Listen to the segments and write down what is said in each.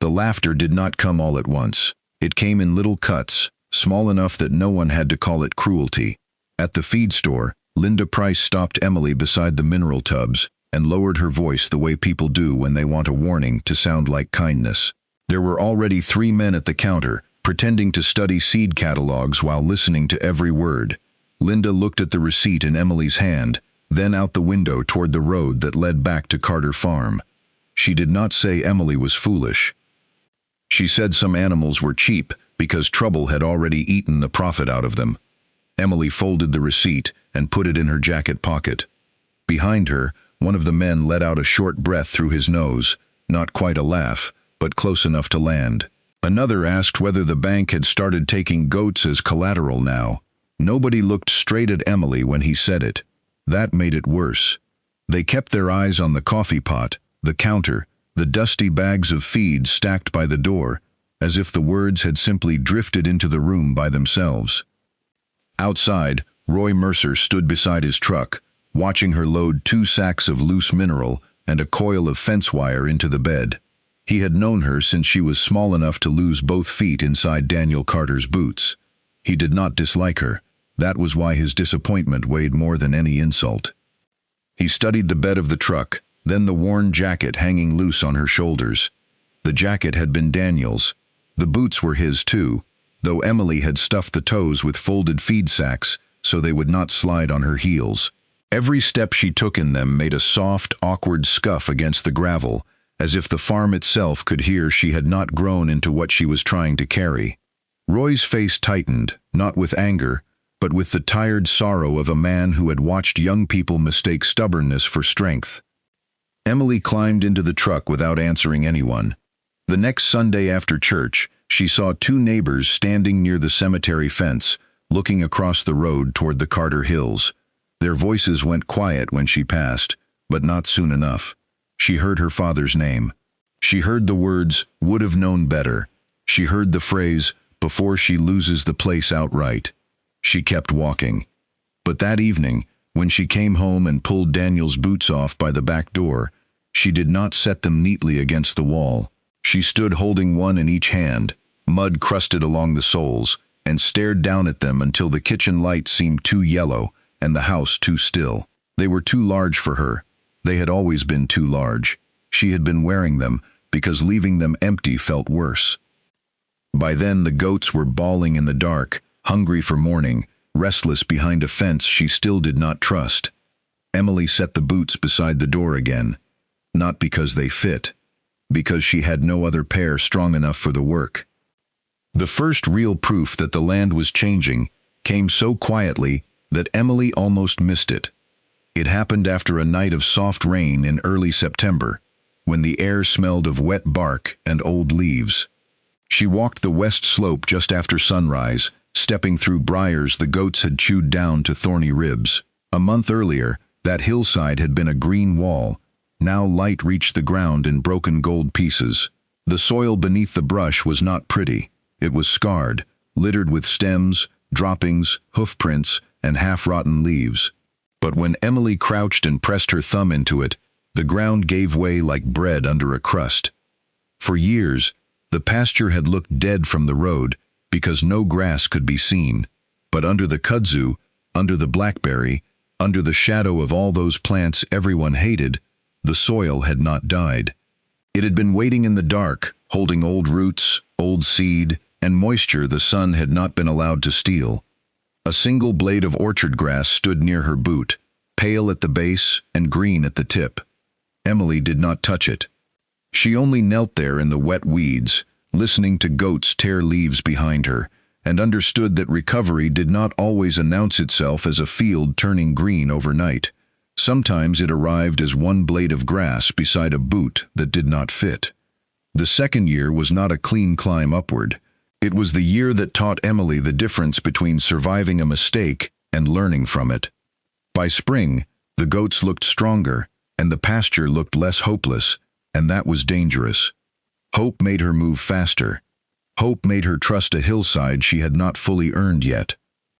The laughter did not come all at once. It came in little cuts, small enough that no one had to call it cruelty. At the feed store, Linda Price stopped Emily beside the mineral tubs and lowered her voice the way people do when they want a warning to sound like kindness. There were already 3 men at the counter, pretending to study seed catalogs while listening to every word. Linda looked at the receipt in Emily's hand, then out the window toward the road that led back to Carter Farm. She did not say Emily was foolish. She said some animals were cheap because trouble had already eaten the profit out of them. Emily folded the receipt and put it in her jacket pocket. Behind her, one of the men let out a short breath through his nose, not quite a laugh, but close enough to land. Another asked whether the bank had started taking goats as collateral now. Nobody looked straight at Emily when he said it. That made it worse. They kept their eyes on the coffee pot, the counter, the dusty bags of feed stacked by the door, as if the words had simply drifted into the room by themselves. Outside, Roy Mercer stood beside his truck, watching her load 2 sacks of loose mineral and a coil of fence wire into the bed. He had known her since she was small enough to lose both feet inside Daniel Carter's boots. He did not dislike her. That was why his disappointment weighed more than any insult. He studied the bed of the truck, then the worn jacket hanging loose on her shoulders. The jacket had been Daniel's. The boots were his too, though Emily had stuffed the toes with folded feed sacks so they would not slide on her heels. Every step she took in them made a soft, awkward scuff against the gravel, as if the farm itself could hear she had not grown into what she was trying to carry. Roy's face tightened, not with anger, but with the tired sorrow of a man who had watched young people mistake stubbornness for strength. Emily climbed into the truck without answering anyone. The next Sunday after church, she saw 2 neighbors standing near the cemetery fence, looking across the road toward the Carter Hills. Their voices went quiet when she passed, but not soon enough. She heard her father's name. She heard the words, "would have known better." She heard the phrase, "before she loses the place outright." She kept walking. But that evening, when she came home and pulled Daniel's boots off by the back door, she did not set them neatly against the wall. She stood holding one in each hand, mud crusted along the soles, and stared down at them until the kitchen light seemed too yellow and the house too still. They were too large for her. They had always been too large. She had been wearing them because leaving them empty felt worse. By then the goats were bawling in the dark, hungry for morning, restless behind a fence she still did not trust. Emily set the boots beside the door again, not because they fit, because she had no other pair strong enough for the work. The first real proof that the land was changing came so quietly that Emily almost missed it. It happened after a night of soft rain in early September, when the air smelled of wet bark and old leaves. She walked the west slope just after sunrise, stepping through briars the goats had chewed down to thorny ribs. A month earlier, that hillside had been a green wall. Now light reached the ground in broken gold pieces. The soil beneath the brush was not pretty. It was scarred, littered with stems, droppings, hoofprints, and half-rotten leaves. But when Emily crouched and pressed her thumb into it, the ground gave way like bread under a crust. For years, the pasture had looked dead from the road because no grass could be seen. But under the kudzu, under the blackberry, under the shadow of all those plants everyone hated, the soil had not died. It had been waiting in the dark, holding old roots, old seed, and moisture the sun had not been allowed to steal. A single blade of orchard grass stood near her boot, pale at the base and green at the tip. Emily did not touch it. She only knelt there in the wet weeds, listening to goats tear leaves behind her, and understood that recovery did not always announce itself as a field turning green overnight. Sometimes it arrived as one blade of grass beside a boot that did not fit. The second year was not a clean climb upward. It was the year that taught Emily the difference between surviving a mistake and learning from it. By spring, the goats looked stronger, and the pasture looked less hopeless, and that was dangerous. Hope made her move faster. Hope made her trust a hillside she had not fully earned yet.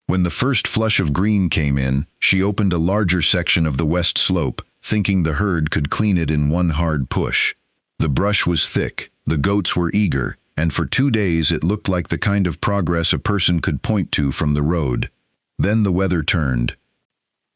When the first flush of green came in, she opened a larger section of the west slope, thinking the herd could clean it in one hard push. The brush was thick, The goats were eager, and for 2 days it looked like the kind of progress a person could point to from the road. Then the weather turned.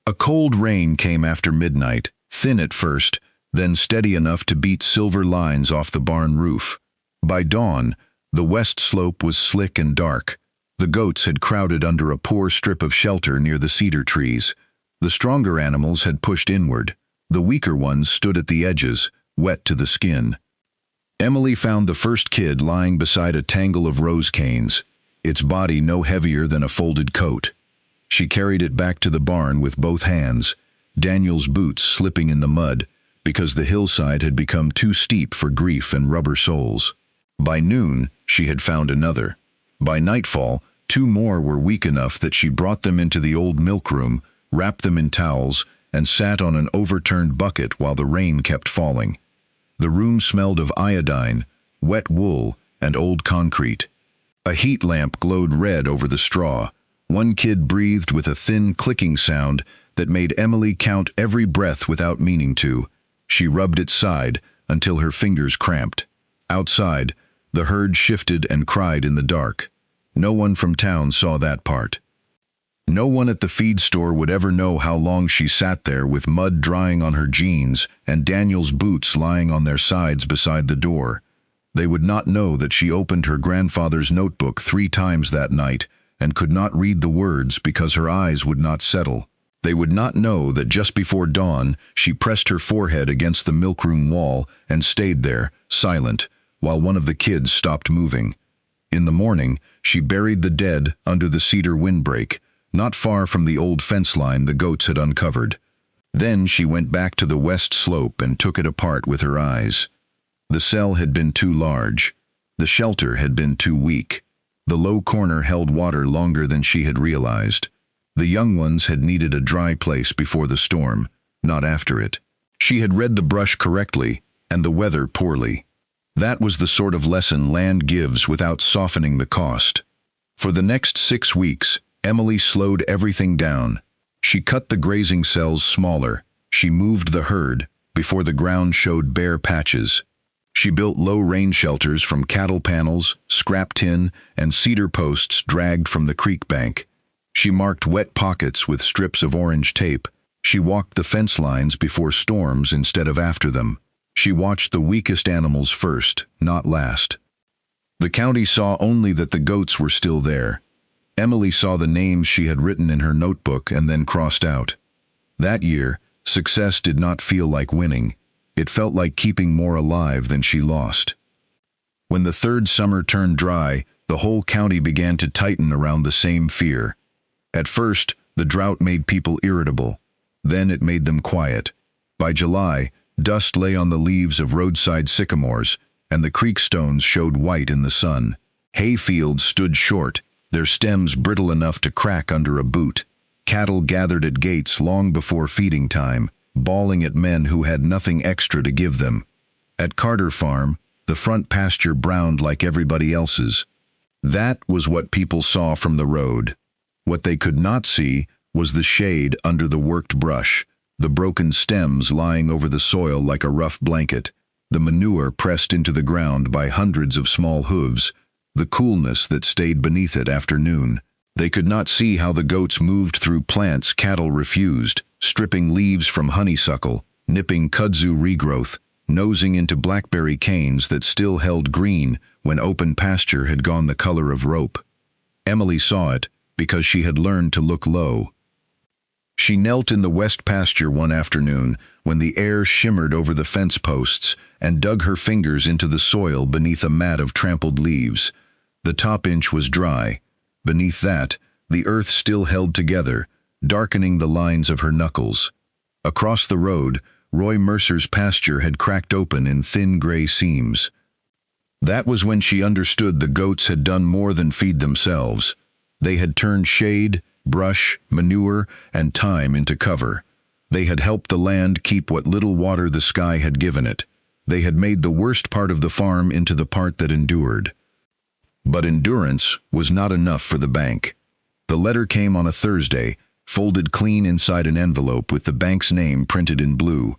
A cold rain came after midnight, thin at first, then steady enough to beat silver lines off the barn roof. By dawn, the west slope was slick and dark. The goats had crowded under a poor strip of shelter near the cedar trees. The stronger animals had pushed inward. The weaker ones stood at the edges, wet to the skin. Emily found the first kid lying beside a tangle of rose canes, its body no heavier than a folded coat. She carried it back to the barn with both hands, Daniel's boots slipping in the mud, because the hillside had become too steep for grief and rubber soles. By noon, she had found another. By nightfall, 2 more were weak enough that she brought them into the old milk room, wrapped them in towels, and sat on an overturned bucket while the rain kept falling. The room smelled of iodine, wet wool, and old concrete. A heat lamp glowed red over the straw. One kid breathed with a thin clicking sound that made Emily count every breath without meaning to. She rubbed its side until her fingers cramped. Outside, the herd shifted and cried in the dark. No one from town saw that part. No one at the feed store would ever know how long she sat there with mud drying on her jeans and Daniel's boots lying on their sides beside the door. They would not know that she opened her grandfather's notebook 3 times that night and could not read the words because her eyes would not settle. They would not know that just before dawn she pressed her forehead against the milkroom wall and stayed there, silent, while one of the kids stopped moving. In the morning, she buried the dead under the cedar windbreak, not far from the old fence line the goats had uncovered. Then she went back to the west slope and took it apart with her eyes. The cell had been too large. The shelter had been too weak. The low corner held water longer than she had realized. The young ones had needed a dry place before the storm, not after it. She had read the brush correctly, and the weather poorly. That was the sort of lesson land gives without softening the cost. For the next 6 weeks, Emily slowed everything down. She cut the grazing cells smaller. She moved the herd before the ground showed bare patches. She built low rain shelters from cattle panels, scrap tin, and cedar posts dragged from the creek bank. She marked wet pockets with strips of orange tape. She walked the fence lines before storms instead of after them. She watched the weakest animals first, not last. The county saw only that the goats were still there. Emily saw the names she had written in her notebook and then crossed out. That year, success did not feel like winning. It felt like keeping more alive than she lost. When the 3rd summer turned dry, the whole county began to tighten around the same fear. At first, the drought made people irritable. Then it made them quiet. By July, dust lay on the leaves of roadside sycamores, and the creek stones showed white in the sun. Hay fields stood short, their stems brittle enough to crack under a boot. Cattle gathered at gates long before feeding time, bawling at men who had nothing extra to give them. At Carter Farm, the front pasture browned like everybody else's. That was what people saw from the road. What they could not see was the shade under the worked brush, the broken stems lying over the soil like a rough blanket, the manure pressed into the ground by hundreds of small hooves, the coolness that stayed beneath it after noon. They could not see how the goats moved through plants cattle refused, stripping leaves from honeysuckle, nipping kudzu regrowth, nosing into blackberry canes that still held green when open pasture had gone the color of rope. Emily saw it because she had learned to look low. She knelt in the west pasture one afternoon when the air shimmered over the fence posts and dug her fingers into the soil beneath a mat of trampled leaves. The top inch was dry. Beneath that, the earth still held together, darkening the lines of her knuckles. Across the road, Roy Mercer's pasture had cracked open in thin gray seams. That was when she understood the goats had done more than feed themselves. They had turned shade, brush, manure, and time into cover. They had helped the land keep what little water the sky had given it. They had made the worst part of the farm into the part that endured. But endurance was not enough for the bank. The letter came on a Thursday, folded clean inside an envelope with the bank's name printed in blue.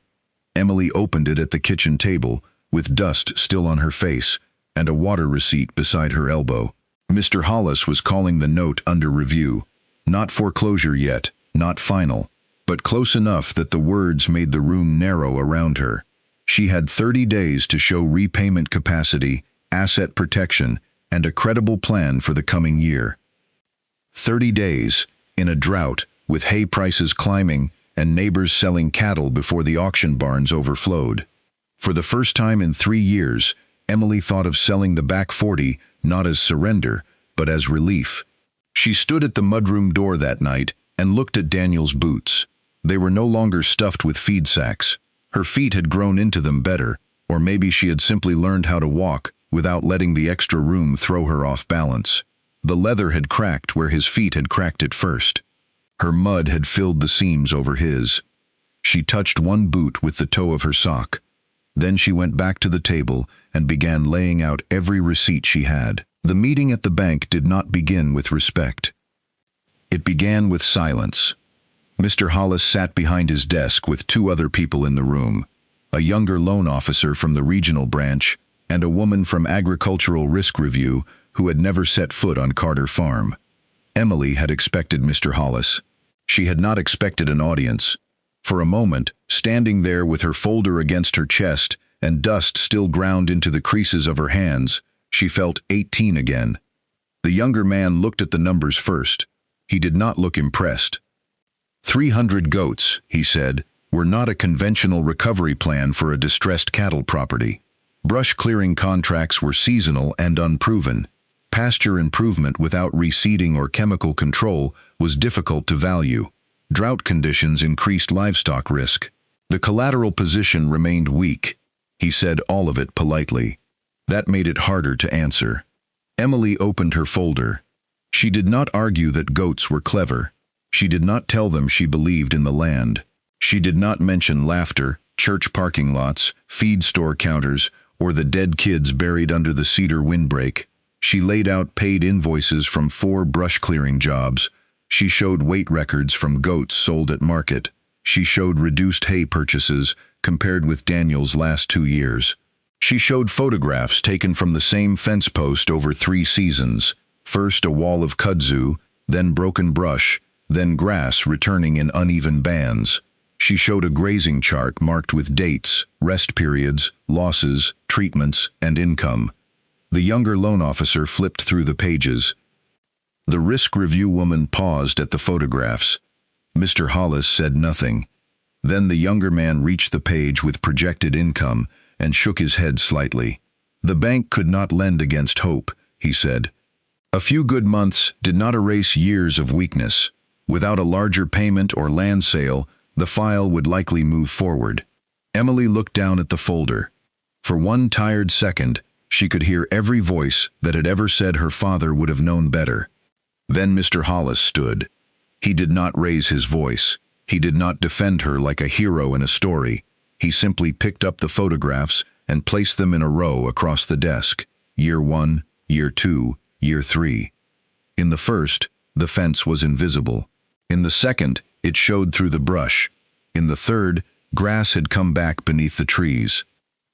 Emily opened it at the kitchen table, with dust still on her face, and a water receipt beside her elbow. Mr. Hollis was calling the note under review. Not foreclosure yet, not final, but close enough that the words made the room narrow around her. She had 30 days to show repayment capacity, asset protection, and a credible plan for the coming year. 30 days, in a drought, with hay prices climbing and neighbors selling cattle before the auction barns overflowed. For the first time in 3 years, Emily thought of selling the back 40 not as surrender, but as relief. She stood at the mudroom door that night and looked at Daniel's boots. They were no longer stuffed with feed sacks. Her feet had grown into them better, or maybe she had simply learned how to walk without letting the extra room throw her off balance. The leather had cracked where his feet had cracked it first. Her mud had filled the seams over his. She touched one boot with the toe of her sock. Then she went back to the table and began laying out every receipt she had. The meeting at the bank did not begin with respect. It began with silence. Mr. Hollis sat behind his desk with 2 other people in the room, a younger loan officer from the regional branch and a woman from Agricultural Risk Review who had never set foot on Carter Farm. Emily had expected Mr. Hollis. She had not expected an audience. For a moment, standing there with her folder against her chest and dust still ground into the creases of her hands, she felt 18 again. The younger man looked at the numbers first. He did not look impressed. 300 goats, he said, were not a conventional recovery plan for a distressed cattle property. Brush clearing contracts were seasonal and unproven. Pasture improvement without reseeding or chemical control was difficult to value. Drought conditions increased livestock risk. The collateral position remained weak. He said all of it politely. That made it harder to answer. Emily opened her folder. She did not argue that goats were clever. She did not tell them she believed in the land. She did not mention laughter, church parking lots, feed store counters, or the dead kids buried under the cedar windbreak. She laid out paid invoices from 4 brush clearing jobs. She showed weight records from goats sold at market. She showed reduced hay purchases compared with Daniel's last 2 years. She showed photographs taken from the same fence post over 3 seasons. First a wall of kudzu, then broken brush, then grass returning in uneven bands. She showed a grazing chart marked with dates, rest periods, losses, treatments, and income. The younger loan officer flipped through the pages. The risk review woman paused at the photographs. Mr. Hollis said nothing. Then the younger man reached the page with projected income and shook his head slightly. The bank could not lend against hope, he said. A few good months did not erase years of weakness. Without a larger payment or land sale, the file would likely move forward. Emily looked down at the folder. For one tired second, she could hear every voice that had ever said her father would have known better. Then Mr. Hollis stood. He did not raise his voice. He did not defend her like a hero in a story. He simply picked up the photographs and placed them in a row across the desk. Year 1, Year 2, Year 3. In the first, the fence was invisible. In the second, it showed through the brush. In the third, grass had come back beneath the trees.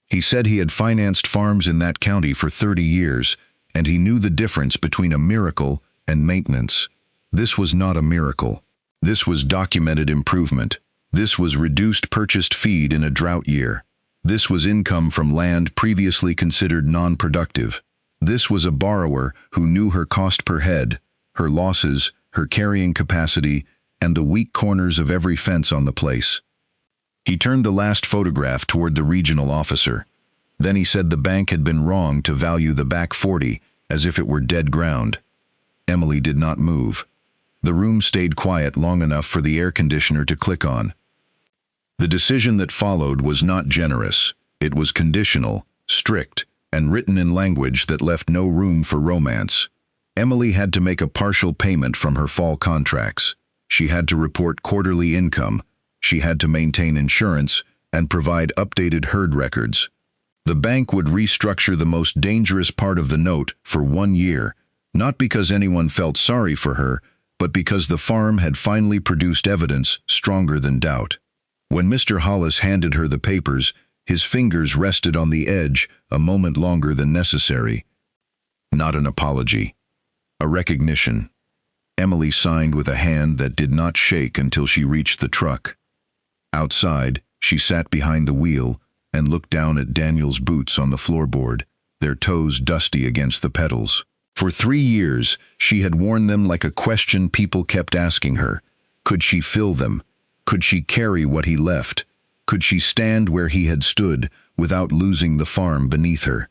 He said he had financed farms in that county for 30 years, and he knew the difference between a miracle and maintenance. This was not a miracle. This was documented improvement. This was reduced purchased feed in a drought year. This was income from land previously considered non-productive. This was a borrower who knew her cost per head, her losses, her carrying capacity, and the weak corners of every fence on the place. He turned the last photograph toward the regional officer. Then he said the bank had been wrong to value the back 40 as if it were dead ground. Emily did not move. The room stayed quiet long enough for the air conditioner to click on. The decision that followed was not generous. It was conditional, strict, and written in language that left no room for romance. Emily had to make a partial payment from her fall contracts. She had to report quarterly income. She had to maintain insurance and provide updated herd records. The bank would restructure the most dangerous part of the note for 1 year, not because anyone felt sorry for her, but because the farm had finally produced evidence stronger than doubt. When Mr. Hollis handed her the papers, His fingers rested on the edge a moment longer than necessary. Not an apology. A recognition. Emily signed with a hand that did not shake until she reached the truck. Outside, she sat behind the wheel and looked down at Daniel's boots on the floorboard, their toes dusty against the pedals. For 3 years, she had worn them like a question people kept asking her. Could she fill them? Could she carry what he left? Could she stand where he had stood without losing the farm beneath her?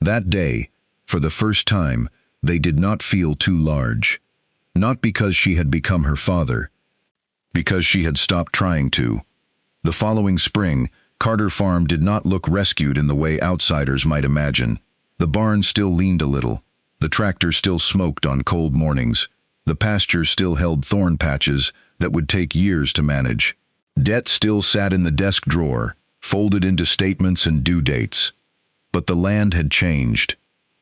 That day, for the first time, they did not feel too large. Not because she had become her father, because she had stopped trying to. The following spring, Carter Farm did not look rescued in the way outsiders might imagine. The barn still leaned a little. The tractor still smoked on cold mornings. The pasture still held thorn patches that would take years to manage. Debt still sat in the desk drawer, folded into statements and due dates. But the land had changed.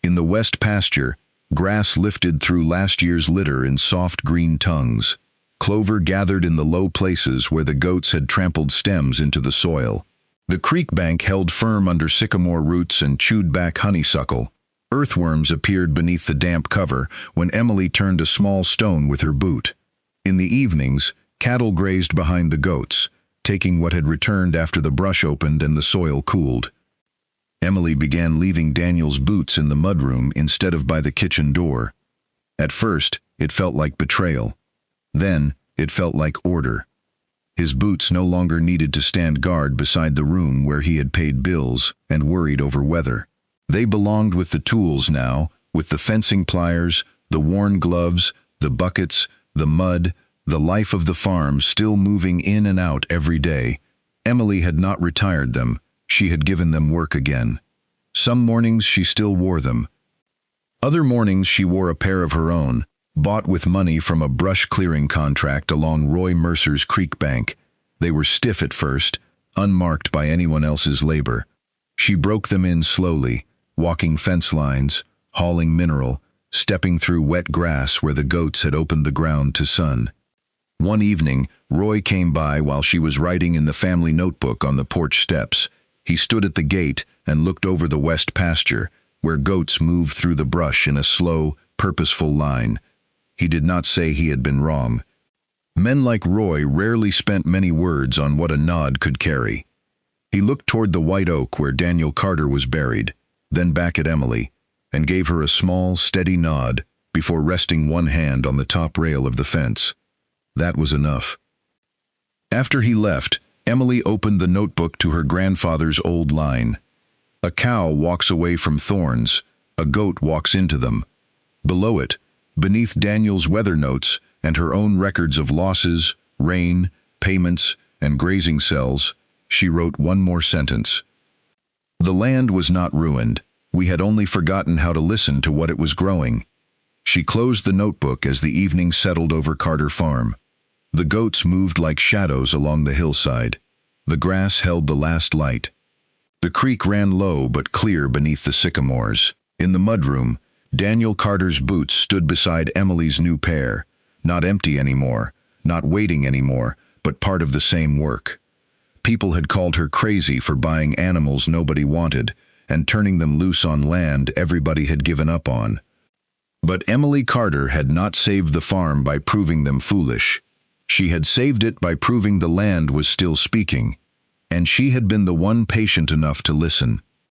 In the west pasture, grass lifted through last year's litter in soft green tongues. Clover gathered in the low places where the goats had trampled stems into the soil. The creek bank held firm under sycamore roots and chewed back honeysuckle. Earthworms appeared beneath the damp cover when Emily turned a small stone with her boot. In the evenings, cattle grazed behind the goats, taking what had returned after the brush opened and the soil cooled. Emily began leaving Daniel's boots in the mudroom instead of by the kitchen door. At first, it felt like betrayal. Then, it felt like order. His boots no longer needed to stand guard beside the room where he had paid bills and worried over weather. They belonged with the tools now, with the fencing pliers, the worn gloves, the buckets, the mud, the life of the farm still moving in and out every day. Emily had not retired them. She had given them work again. Some mornings she still wore them. Other mornings she wore a pair of her own, bought with money from a brush clearing contract along Roy Mercer's creek bank. They were stiff at first, unmarked by anyone else's labor. She broke them in slowly, walking fence lines, hauling mineral, stepping through wet grass where the goats had opened the ground to sun. One evening, Roy came by while she was writing in the family notebook on the porch steps. He stood at the gate and looked over the west pasture, where goats moved through the brush in a slow, purposeful line. He did not say he had been wrong. Men like Roy rarely spent many words on what a nod could carry. He looked toward the white oak where Daniel Carter was buried, then back at Emily, and gave her a small, steady nod before resting one hand on the top rail of the fence. That was enough. After he left, Emily opened the notebook to her grandfather's old line. A cow walks away from thorns, a goat walks into them. Below it, beneath Daniel's weather notes and her own records of losses, rain, payments, and grazing cells, she wrote one more sentence. The land was not ruined. We had only forgotten how to listen to what it was growing. She closed the notebook as the evening settled over Carter Farm. The goats moved like shadows along the hillside. The grass held the last light. The creek ran low but clear beneath the sycamores. In the mudroom, Daniel Carter's boots stood beside Emily's new pair, not empty anymore, not waiting anymore, but part of the same work. People had called her crazy for buying animals nobody wanted and turning them loose on land everybody had given up on. But Emily Carter had not saved the farm by proving them foolish. She had saved it by proving the land was still speaking, and she had been the one patient enough to listen.